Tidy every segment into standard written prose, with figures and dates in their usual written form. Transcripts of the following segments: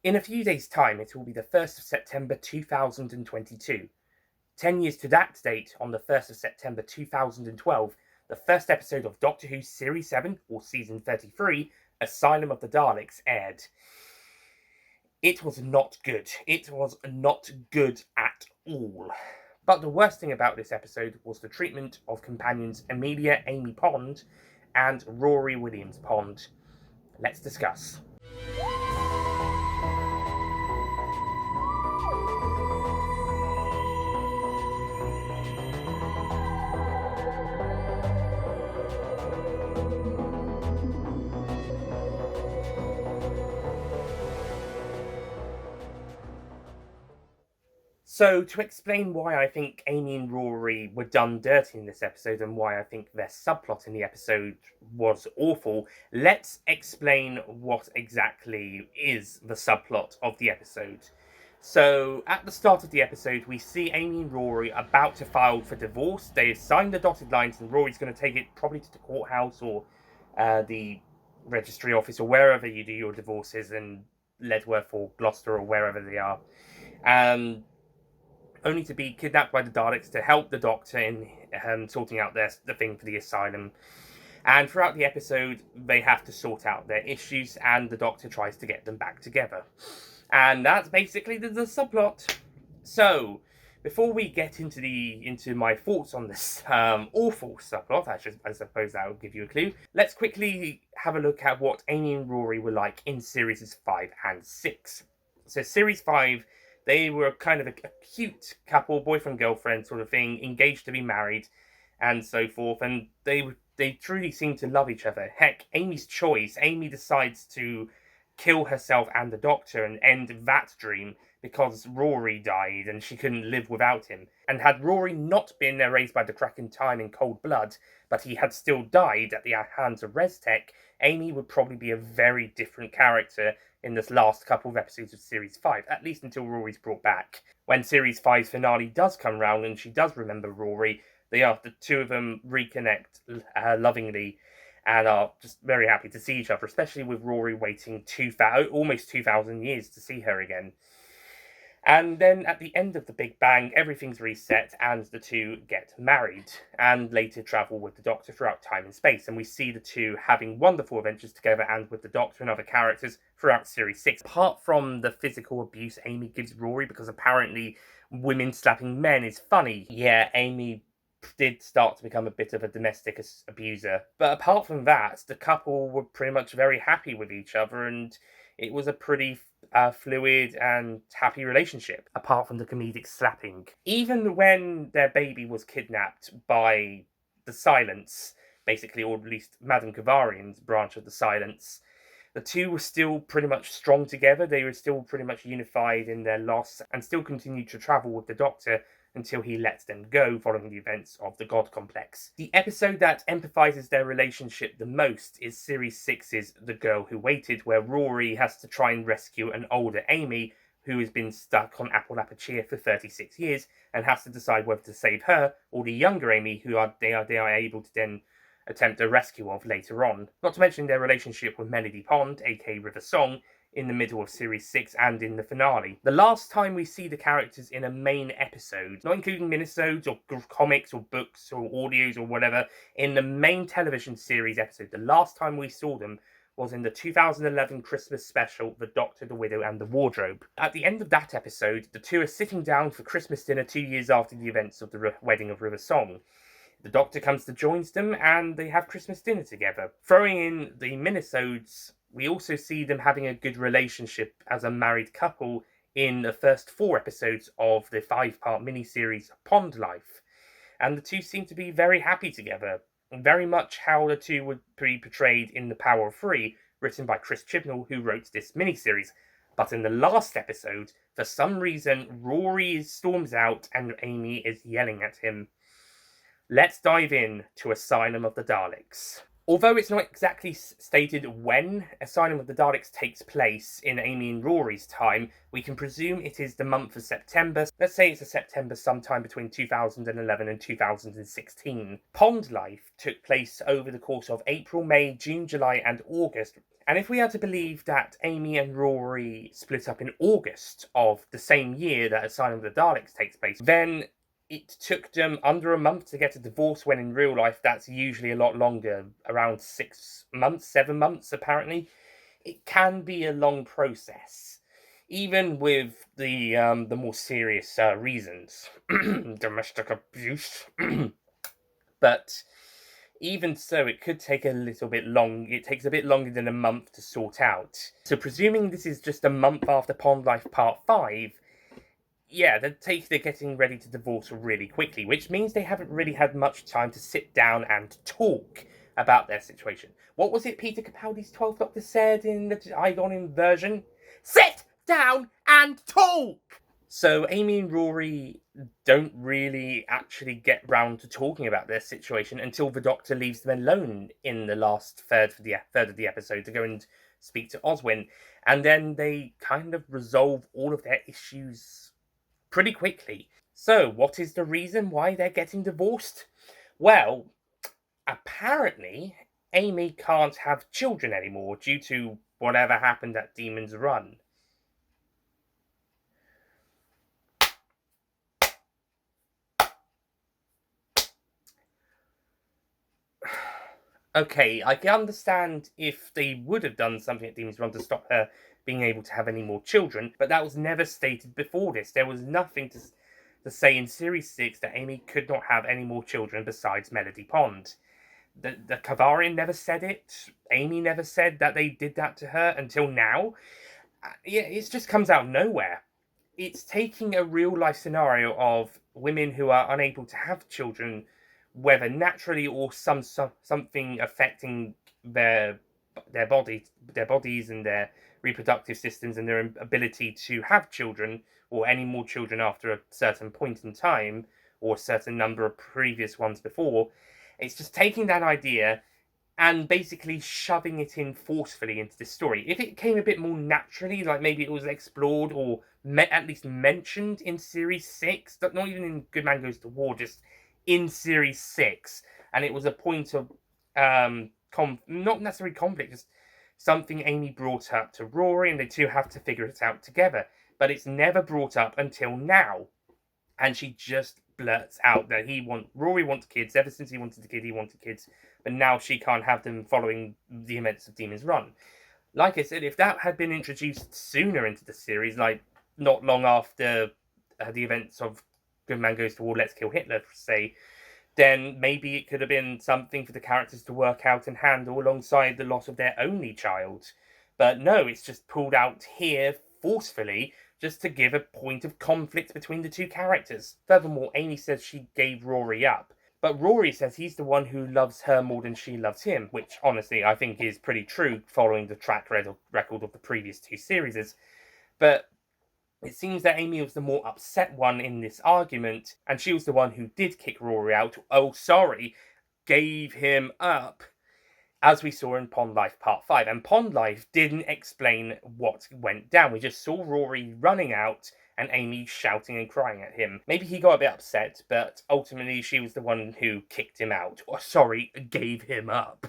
In a few days' time, it will be the 1st of September 2022. 10 years to that date, on the 1st of September 2012, the first episode of Doctor Who Series 7, or Season 33, Asylum of the Daleks, aired. It was not good. It was not good at all. But the worst thing about this episode was the treatment of companions Amelia Amy Pond and Rory Williams Pond. Let's discuss. So, to explain why I think Amy and Rory were done dirty in this episode and why I think their subplot in the episode was awful, let's explain what exactly is the subplot of the episode. So, at the start of the episode, we see Amy and Rory about to file for divorce. They signed the dotted lines and Rory's going to take it probably to the courthouse or the registry office or wherever you do your divorces in Ledworth or Gloucester or wherever they are. Only to be kidnapped by the Daleks to help the Doctor in sorting out the thing for the asylum. And throughout the episode, they have to sort out their issues, and the Doctor tries to get them back together. And that's basically the subplot. So, before we get into my thoughts on this awful subplot, I suppose that will give you a clue, let's quickly have a look at what Amy and Rory were like in Series 5 and 6. So, Series 5... they were kind of a cute couple, boyfriend-girlfriend sort of thing, engaged to be married, and so forth, and they truly seemed to love each other. Heck, Amy's choice, Amy decides to kill herself and the Doctor and end that dream because Rory died and she couldn't live without him. And had Rory not been erased by the Kraken time in cold blood, but he had still died at the hands of Reztech, Amy would probably be a very different character in this last couple of episodes of Series 5, at least until Rory's brought back. When Series 5's finale does come round and she does remember Rory, the two of them reconnect lovingly and are just very happy to see each other, especially with Rory waiting almost 2,000 years to see her again. And then at the end of the Big Bang, everything's reset and the two get married and later travel with the Doctor throughout time and space. And we see the two having wonderful adventures together and with the Doctor and other characters throughout Series 6. Apart from the physical abuse Amy gives Rory, because apparently women slapping men is funny. Yeah, Amy did start to become a bit of a domestic abuser. But apart from that, the couple were pretty much very happy with each other, and it was a pretty fluid and happy relationship, apart from the comedic slapping. Even when their baby was kidnapped by the Silence, basically, or at least Madame Kavarian's branch of the Silence, the two were still pretty much strong together. They were still pretty much unified in their loss and still continued to travel with the Doctor until he lets them go following the events of the God Complex. The episode that empathizes their relationship the most is Series 6's The Girl Who Waited, where Rory has to try and rescue an older Amy who has been stuck on Apalachia for 36 years and has to decide whether to save her or the younger Amy who they are able to then attempt a rescue of later on. Not to mention their relationship with Melody Pond, aka River Song, in the middle of Series 6 and in the finale. The last time we see the characters in a main episode, not including minisodes or comics or books or audios or whatever, in the main television series episode, the last time we saw them was in the 2011 Christmas special, The Doctor, the Widow and the Wardrobe. At the end of that episode, the two are sitting down for Christmas dinner 2 years after the events of the wedding of River Song. The Doctor comes to join them and they have Christmas dinner together. Throwing in the minisodes, we also see them having a good relationship as a married couple in the first 4 episodes of the 5-part miniseries Pond Life. And the two seem to be very happy together, very much how the two would be portrayed in The Power of Three, written by Chris Chibnall, who wrote this miniseries. But in the last episode, for some reason, Rory storms out and Amy is yelling at him. Let's dive in to Asylum of the Daleks. Although it's not exactly stated when Asylum of the Daleks takes place in Amy and Rory's time, we can presume it is the month of September. Let's say it's a September sometime between 2011 and 2016. Pond Life took place over the course of April, May, June, July and August, And if we are to believe that Amy and Rory split up in August of the same year that Asylum of the Daleks takes place, then it took them under a month to get a divorce, when in real life that's usually a lot longer, around 6 months, 7 months apparently. It can be a long process, even with the more serious reasons, domestic abuse. But even so, it could take a little bit long. It takes a bit longer than a month to sort out. So, presuming this is just a month after Pond Life Part 5, yeah, they're getting ready to divorce really quickly, which means they haven't really had much time to sit down and talk about their situation. What was it Peter Capaldi's 12th Doctor said in the Igonian version? Sit down and talk! So Amy and Rory don't really actually get round to talking about their situation until the Doctor leaves them alone in the last third of the episode to go and speak to Oswin, and then they kind of resolve all of their issues pretty quickly. So, what is the reason why they're getting divorced? Well, apparently, Amy can't have children anymore due to whatever happened at Demon's Run. Okay, I can understand if they would have done something at Demon's Run to stop her being able to have any more children, but that was never stated before this. There was nothing to say in Series 6 that Amy could not have any more children besides Melody Pond. The Kavarian never said it. Amy never said that they did that to her until now. Yeah, it just comes out of nowhere. It's taking a real life scenario of women who are unable to have children, whether naturally or something affecting their bodies and their reproductive systems and their ability to have children or any more children after a certain point in time or a certain number of previous ones before. It's just taking that idea and basically shoving it in forcefully into the story. If it came a bit more naturally, like maybe it was explored or at least mentioned in Series 6, not even in Good Man Goes to War, just in Series 6, and it was a point of not necessarily conflict, just something Amy brought up to Rory, and they two have to figure it out together. But it's never brought up until now, and she just blurts out that Rory wants kids. Ever since he wanted a kid, he wanted kids, but now she can't have them following the events of Demon's Run. Like I said, if that had been introduced sooner into the series, like not long after the events of Good Man Goes to War, Let's Kill Hitler, say, then maybe it could have been something for the characters to work out and handle alongside the loss of their only child. But no, it's just pulled out here forcefully just to give a point of conflict between the two characters. Furthermore, Amy says she gave Rory up, but Rory says he's the one who loves her more than she loves him, which honestly I think is pretty true following the track record of the previous two series. But it seems that Amy was the more upset one in this argument, and she was the one who did kick Rory out. Oh, sorry, gave him up, as we saw in Pond Life Part 5. And Pond Life didn't explain what went down. We just saw Rory running out and Amy shouting and crying at him. Maybe he got a bit upset, but ultimately she was the one who kicked him out. Or, sorry, gave him up.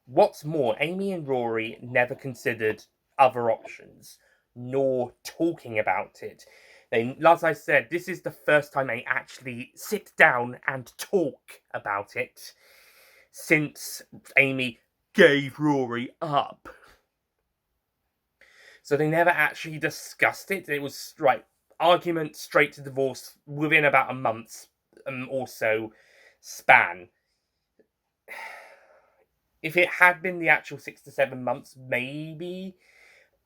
What's more, Amy and Rory never considered other options, nor talking about it. As I said, this is the first time they actually sit down and talk about it since Amy gave Rory up. So they never actually discussed it. It was, argument straight to divorce within about a month or so span. If it had been the actual 6 to 7 months, maybe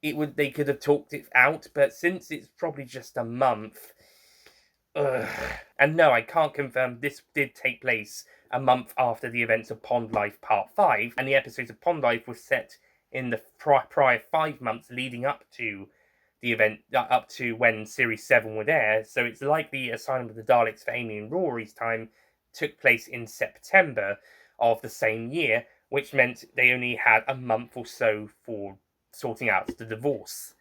they could have talked it out, but since it's probably just a month, and no, I can't confirm this did take place a month after the events of Pond Life Part 5, and the episodes of Pond Life were set in the prior 5 months leading up to the event, up to when Series 7 were there, so it's likely Asylum of the Daleks for Amy and Rory's time took place in September of the same year, which meant they only had a month or so for sorting out the divorce.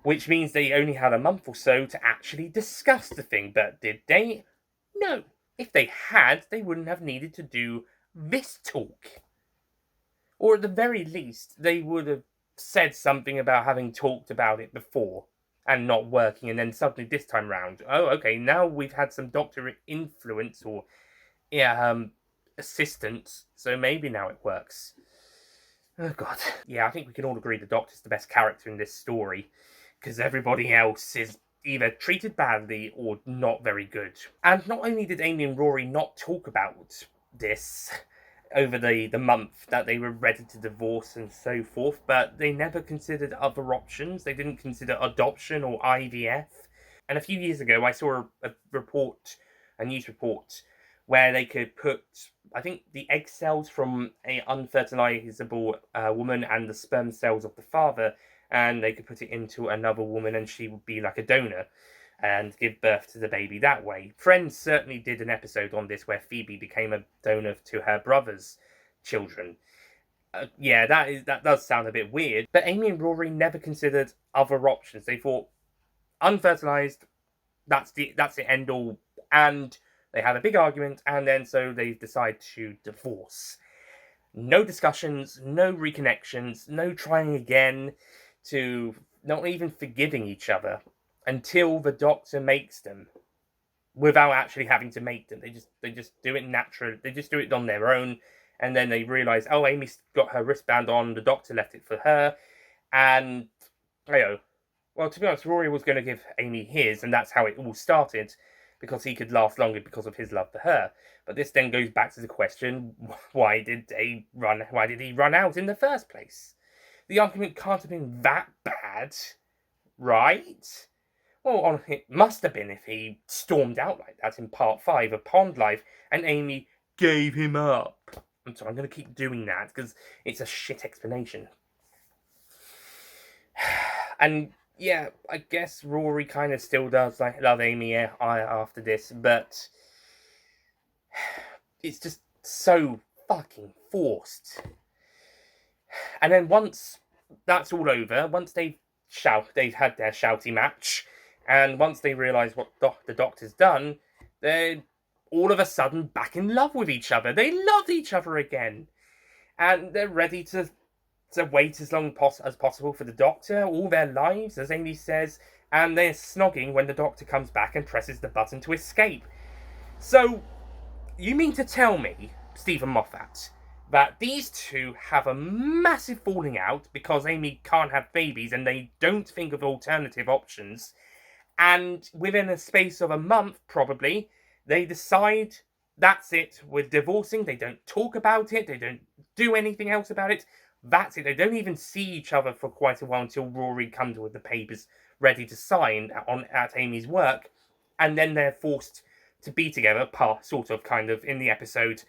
Which means they only had a month or so to actually discuss the thing, but did they? No. If they had, they wouldn't have needed to do this talk. Or at the very least, they would have said something about having talked about it before and not working, and then suddenly this time round, oh, okay, now we've had some Doctor influence or assistance, so maybe now it works. Oh, God. Yeah, I think we can all agree the Doctor's the best character in this story, because everybody else is either treated badly or not very good. And not only did Amy and Rory not talk about this over the month that they were ready to divorce and so forth, but they never considered other options. They didn't consider adoption or IVF. And a few years ago, I saw a news report, where they could put, I think, the egg cells from an unfertilizable woman and the sperm cells of the father, and they could put it into another woman and she would be like a donor and give birth to the baby that way. Friends certainly did an episode on this where Phoebe became a donor to her brother's children. Yeah, that does sound a bit weird, but Amy and Rory never considered other options. They thought, unfertilized, that's the end all, and they had a big argument, and then so they decide to divorce. No discussions, no reconnections, no trying again, to not even forgiving each other until the Doctor makes them, without actually having to make them. They just do it naturally. They just do it on their own, and then they realise, oh, Amy's got her wristband on. The Doctor left it for her, and well, to be honest, Rory was going to give Amy his, and that's how it all started, because he could last longer because of his love for her. But this then goes back to the question: why did he run out in the first place? The argument can't have been that bad, right? Well, it must have been if he stormed out like that in part 5 of Pond Life and Amy gave him up. I'm sorry, I'm going to keep doing that because it's a shit explanation. And yeah, I guess Rory kind of still does love Amy after this, but it's just so fucking forced. And then once that's all over, once they've had their shouty match, and once they realise what the Doctor's done, they're all of a sudden back in love with each other. They love each other again. And they're ready to wait as long as possible for the Doctor, all their lives, as Amy says, and they're snogging when the Doctor comes back and presses the button to escape. So, you mean to tell me, Stephen Moffat, that these two have a massive falling out because Amy can't have babies and they don't think of alternative options, and within a space of a month, probably, they decide, that's it, we're divorcing, they don't talk about it, they don't do anything else about it, that's it, they don't even see each other for quite a while until Rory comes with the papers ready to sign at Amy's work, and then they're forced to be together, kind of, in the episode,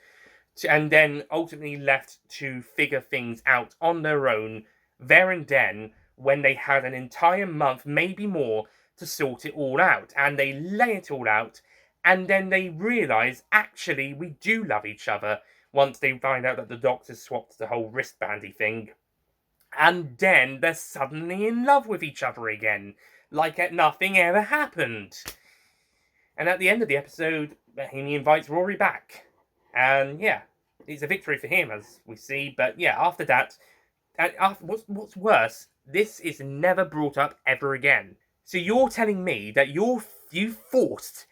and then ultimately left to figure things out on their own, there and then, when they had an entire month, maybe more, to sort it all out. And they lay it all out, and then they realise, actually, we do love each other, once they find out that the Doctor swapped the whole wristbandy thing. And then they're suddenly in love with each other again, like nothing ever happened. And at the end of the episode, Amy invites Rory back. And yeah, it's a victory for him, as we see. But yeah, after that, what's worse, this is never brought up ever again. So you're telling me that you forced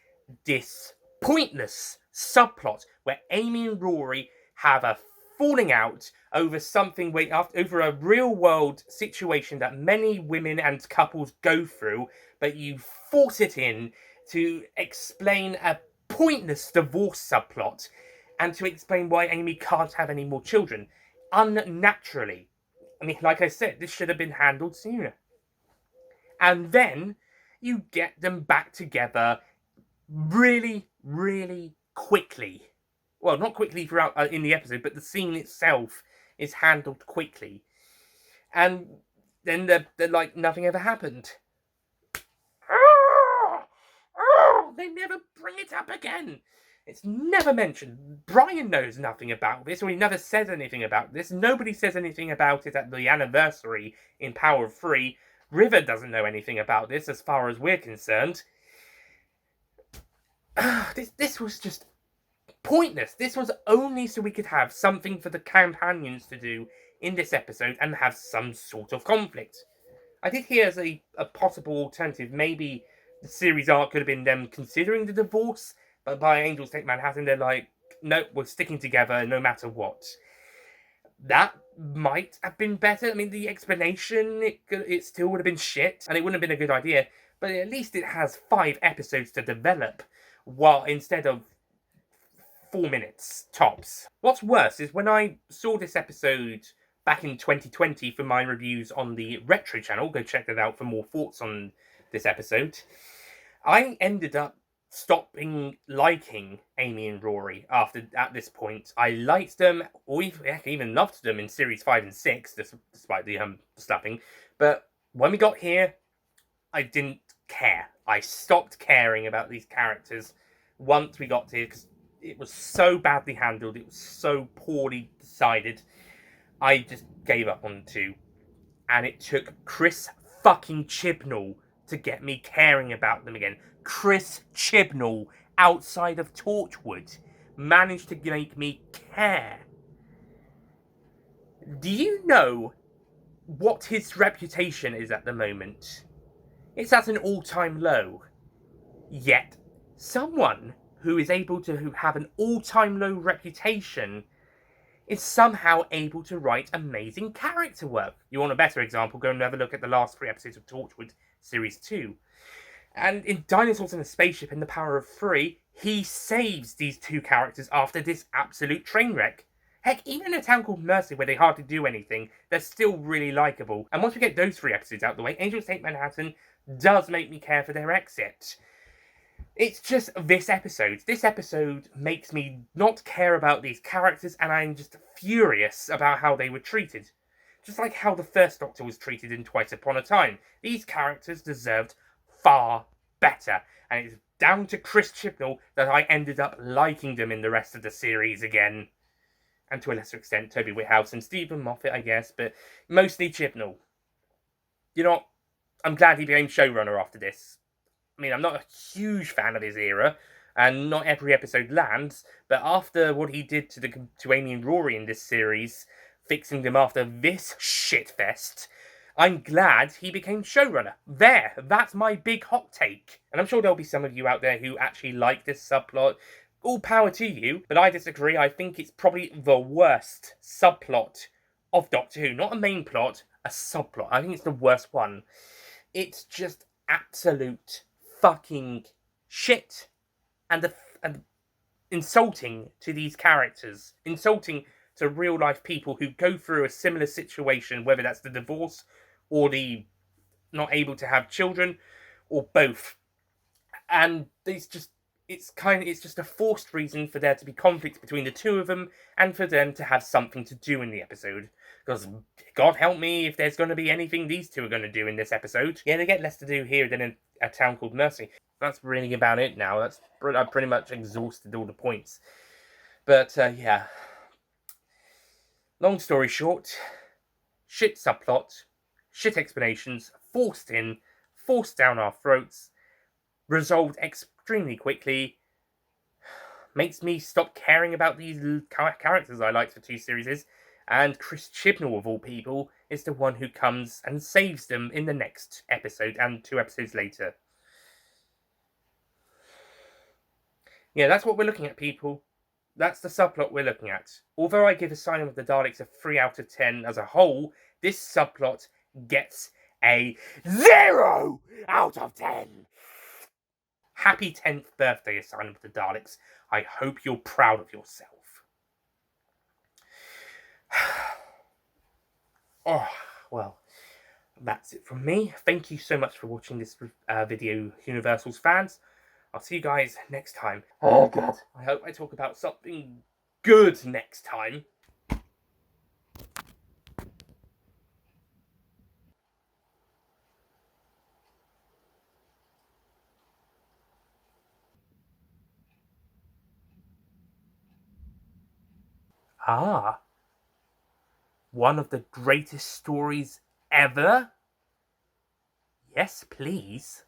this pointless subplot where Amy and Rory have a falling out over something, over a real world situation that many women and couples go through, but you force it in to explain a pointless divorce subplot and to explain why Amy can't have any more children unnaturally. I mean, like I said, this should have been handled sooner. And then you get them back together really, really quickly. Well, not quickly throughout in the episode, but the scene itself is handled quickly. And then they're like nothing ever happened. They never bring it up again. It's never mentioned. Brian knows nothing about this, or he never says anything about this. Nobody says anything about it at the anniversary in Power of Three. River doesn't know anything about this as far as we're concerned. This was just pointless. This was only so we could have something for the companions to do in this episode and have some sort of conflict. I did hear as a possible alternative, maybe the series arc could have been them considering the divorce, but by Angels Take Manhattan, they're like, no, we're sticking together no matter what. That might have been better. I mean, the explanation, it still would have been shit, and it wouldn't have been a good idea, but at least it has 5 episodes to develop, while instead of 4 minutes, tops. What's worse is when I saw this episode back in 2020 for my reviews on the Retro channel, go check that out for more thoughts on this episode, I ended up stopping liking Amy and Rory at this point. I liked them, or even loved them in series 5 and 6, despite the slapping. But when we got here, I didn't care. I stopped caring about these characters once we got here, because it was so badly handled, it was so poorly decided. I just gave up on 2. And it took Chris fucking Chibnall to get me caring about them again. Chris Chibnall, outside of Torchwood, managed to make me care. Do you know what his reputation is at the moment? It's at an all-time low. Yet, someone who is able to have an all-time low reputation is somehow able to write amazing character work. You want a better example, go and have a look at the last 3 episodes of Torchwood Series 2. And in Dinosaurs in a Spaceship and The Power of 3, he saves these 2 characters after this absolute train wreck. Heck, even in A Town Called Mercy, where they hardly do anything, they're still really likeable. And once we get those 3 episodes out of the way, Angels Take Manhattan does make me care for their exit. It's just this episode. This episode makes me not care about these characters, and I'm just furious about how they were treated. Just like how the first Doctor was treated in Twice Upon a Time. These characters deserved far better, and it's down to Chris Chibnall that I ended up liking them in the rest of the series again. And to a lesser extent, Toby Whithouse and Stephen Moffat, I guess, but mostly Chibnall. You know, I'm glad he became showrunner after this. I mean, I'm not a huge fan of his era, and not every episode lands, but after what he did to Amy and Rory in this series, fixing them after this shitfest, I'm glad he became showrunner. That's my big hot take. And I'm sure there'll be some of you out there who actually like this subplot. All power to you, but I disagree. I think it's probably the worst subplot of Doctor Who. Not a main plot, a subplot. I think it's the worst one. It's just absolute fucking shit. And insulting to these characters. Insulting to real life people who go through a similar situation, whether that's the divorce or the not able to have children, or both. And it's just a forced reason for there to be conflict between the 2 of them, and for them to have something to do in the episode. Because, God help me, if there's going to be anything these 2 are going to do in this episode. Yeah, they get less to do here than in A Town Called Mercy. That's really about it now. I've pretty much exhausted all the points. But, yeah. Long story short, shit subplot, shit explanations, forced in, forced down our throats, resolved extremely quickly, makes me stop caring about these characters I liked for 2 series, and Chris Chibnall, of all people, is the one who comes and saves them in the next episode and 2 episodes later. Yeah, that's what we're looking at, people. That's the subplot we're looking at. Although I give Asylum of the Daleks a 3 out of 10 as a whole, this subplot gets a 0 out of 10. Happy 10th birthday, Asylum of the Daleks. I hope you're proud of yourself. Oh, well, that's it from me. Thank you so much for watching this video, Whoniversals fans. I'll see you guys next time. Oh, God. I hope I talk about something good next time. Ah. One of the greatest stories ever? Yes, please.